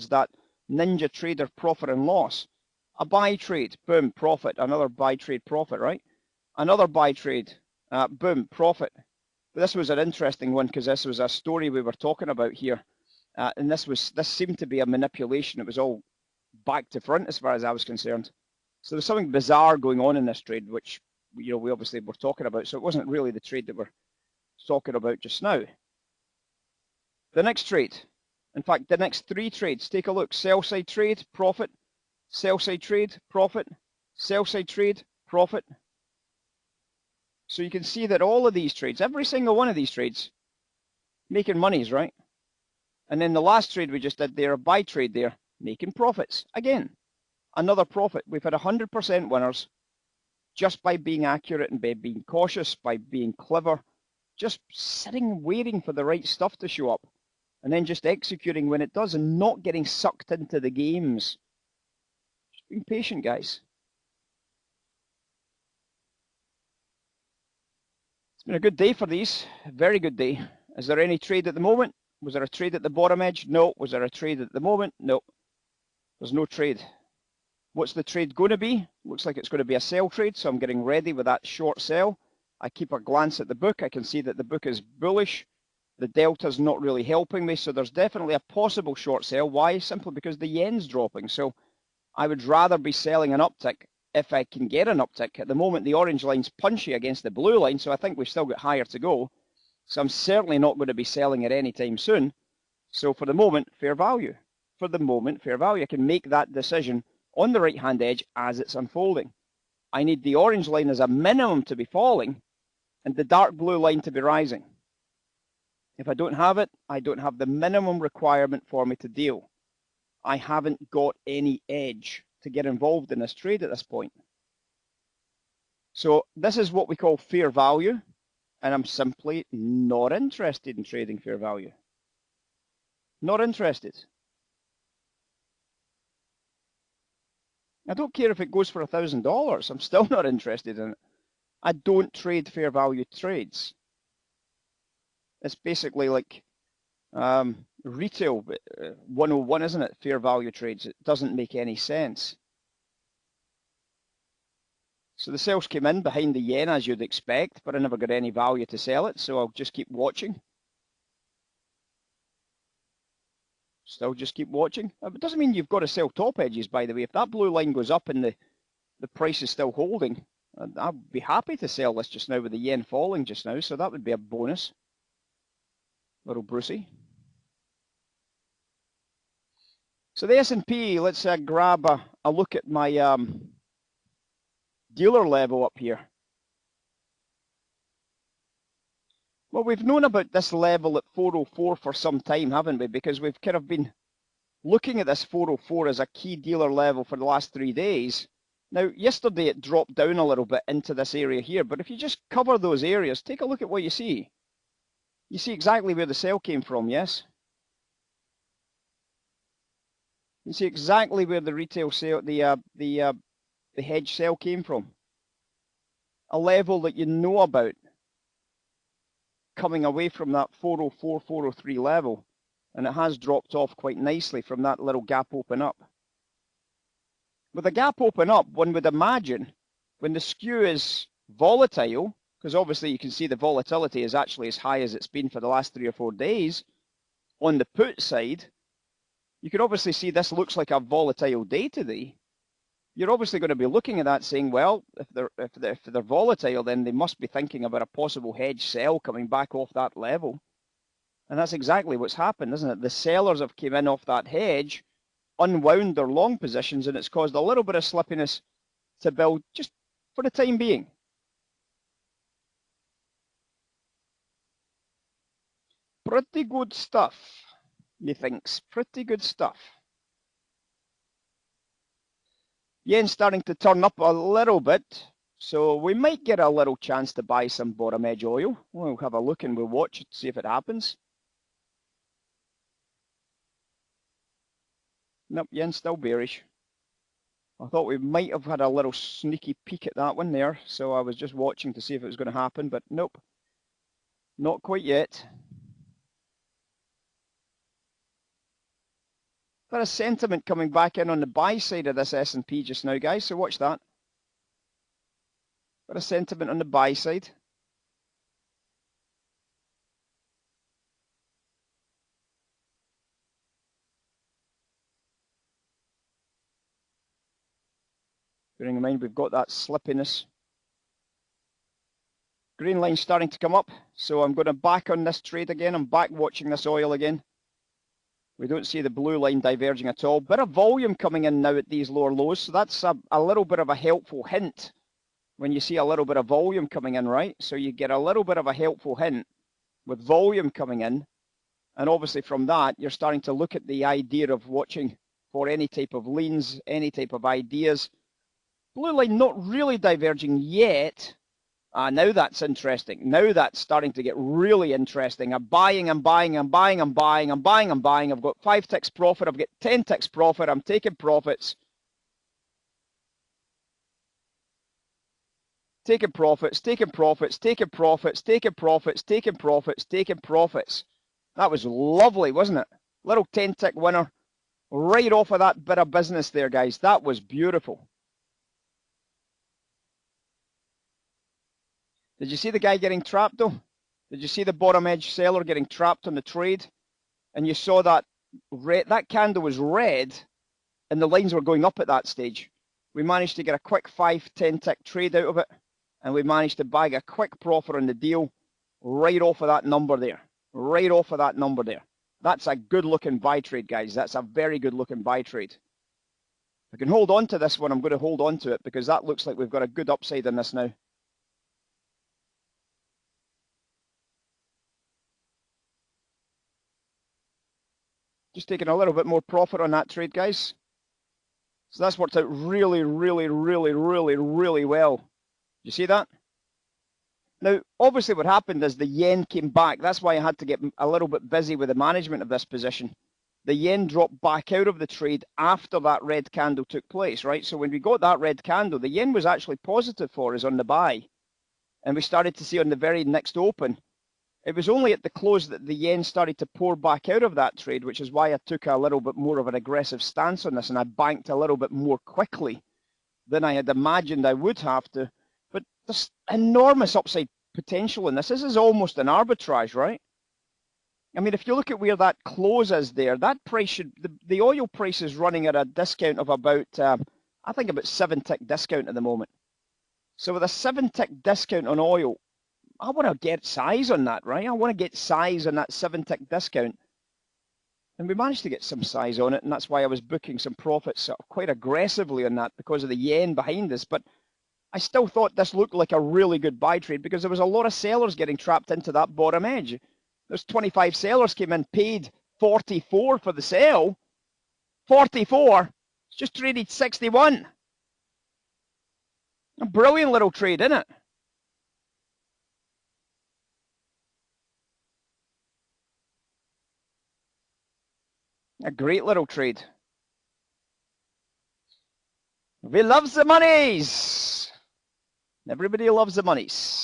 that ninja trader profit and loss. A buy trade, boom, profit. Another buy trade, profit, right? Another buy trade, boom, profit. But this was an interesting one because this was a story we were talking about here. And this seemed to be a manipulation. It was all back to front as far as I was concerned. So there's something bizarre going on in this trade, which we obviously were talking about. So it wasn't really the trade that we're talking about just now. The next trade, in fact, the next three trades, take a look. Sell side trade, profit. Sell side trade, profit. Sell side trade, profit. So you can see that all of these trades, every single one of these trades, making monies, right? And then the last trade we just did there, a buy trade there, making profits. Again, another profit. We've had 100% winners just by being accurate and by being cautious, by being clever, just sitting waiting for the right stuff to show up, and then just executing when it does and not getting sucked into the games. Just being patient, guys. It's been a good day for these, a very good day. Is there any trade at the moment? Was there a trade at the bottom edge? No. Was there a trade at the moment? No. There's no trade. What's the trade going to be? Looks like it's going to be a sell trade, so I'm getting ready with that short sell. I keep a glance at the book. I can see that the book is bullish. The delta's not really helping me, so there's definitely a possible short sell. Why? Simply because the yen's dropping. So I would rather be selling an uptick if I can get an uptick. At the moment, the orange line's punchy against the blue line, so I think we've still got higher to go. So I'm certainly not going to be selling it anytime soon. So for the moment, fair value. For the moment, fair value. I can make that decision on the right-hand edge as it's unfolding. I need the orange line as a minimum to be falling and the dark blue line to be rising. If I don't have it, I don't have the minimum requirement for me to deal. I haven't got any edge to get involved in this trade at this point. So this is what we call fair value, and I'm simply not interested in trading fair value. Not interested. I don't care if it goes for $1,000. I'm still not interested in it. I don't trade fair value trades. It's basically like retail 101, isn't it? Fair value trades. It doesn't make any sense. So the sales came in behind the yen as you'd expect, but I never got any value to sell it, so I'll just keep watching. Still just keep watching. It doesn't mean you've got to sell top edges, by the way. If that blue line goes up and the price is still holding, I'd be happy to sell this just now with the yen falling just now, so that would be a bonus. Little Brucey. So the S&P, let's grab a look at my dealer level up here. Well, we've known about this level at 404 for some time, haven't we? Because we've kind of been looking at this 404 as a key dealer level for the last 3 days. Now, yesterday it dropped down a little bit into this area here, but if you just cover those areas, take a look at what you see. You see exactly where the sell came from, yes? You see exactly where the retail sale, the hedge sell came from. A level that you know about, coming away from that 404, 403 level, and it has dropped off quite nicely from that little gap open up. With a gap open up, one would imagine when the skew is volatile, because obviously you can see the volatility is actually as high as it's been for the last 3 or 4 days, on the put side, you can obviously see this looks like a volatile day today. You're obviously going to be looking at that saying, well, if they're volatile, then they must be thinking about a possible hedge sell coming back off that level. And that's exactly what's happened, isn't it? The sellers have came in off that hedge, unwound their long positions, and it's caused a little bit of slippiness to build just for the time being. Pretty good stuff, methinks. Pretty good stuff. Yen's starting to turn up a little bit, so we might get a little chance to buy some bottom edge oil. We'll have a look and we'll watch it, see if it happens. Nope, yen's still bearish. I thought we might have had a little sneaky peek at that one there, so I was just watching to see if it was going to happen, but nope, not quite yet. Bit of sentiment coming back in on the buy side of this S&P just now, guys, so watch that. Bit of sentiment on the buy side. Bearing in mind we've got that slippiness. Green line starting to come up, so I'm going to back on this trade again. I'm back watching this oil again. We don't see the blue line diverging at all. Bit of volume coming in now at these lower lows, so that's a little bit of a helpful hint when you see a little bit of volume coming in, right? So you get a little bit of a helpful hint with volume coming in, and obviously from that, you're starting to look at the idea of watching for any type of leans, any type of ideas. Blue line not really diverging yet. Now that's interesting. Now that's starting to get really interesting. I'm buying, I'm buying, I'm buying, I'm buying, I'm buying, I'm buying. I've got 5 ticks profit. I've got 10 ticks profit. I'm taking profits. Taking profits, taking profits, taking profits, taking profits, taking profits, taking profits. That was lovely, wasn't it? Little 10 tick winner right off of that bit of business there, guys. That was beautiful. Did you see the guy getting trapped though? Did you see the bottom edge seller getting trapped on the trade? And you saw that red, that candle was red and the lines were going up at that stage. We managed to get a quick 5-10 tick trade out of it, and we managed to bag a quick profit on the deal right off of that number there. Right off of that number there. That's a good looking buy trade, guys. That's a very good looking buy trade. If I can hold on to this one, I'm going to hold on to it because that looks like we've got a good upside in this now. Just taking a little bit more profit on that trade, guys. So that's worked out really, really, really, really, really well. You see that? Now, obviously what happened is the yen came back. That's why I had to get a little bit busy with the management of this position. The yen dropped back out of the trade after that red candle took place, right? So when we got that red candle, the yen was actually positive for us on the buy. And we started to see on the very next open, it was only at the close that the yen started to pour back out of that trade, which is why I took a little bit more of an aggressive stance on this, and I banked a little bit more quickly than I had imagined I would have to. But there's enormous upside potential in this. This is almost an arbitrage, right? I mean, if you look at where that close is there, that price should, the oil price is running at a discount of about, I think about 7 tick discount at the moment. So with a 7 tick discount on oil, I want to get size on that, right? I want to get size on that 7 tick discount. And we managed to get some size on it, and that's why I was booking some profits sort of quite aggressively on that because of the yen behind us. But I still thought this looked like a really good buy trade because there was a lot of sellers getting trapped into that bottom edge. There's 25 sellers came in, paid 44 for the sell. 44, it's just traded 61. A brilliant little trade, isn't it? A great little trade. We love the monies. Everybody loves the monies.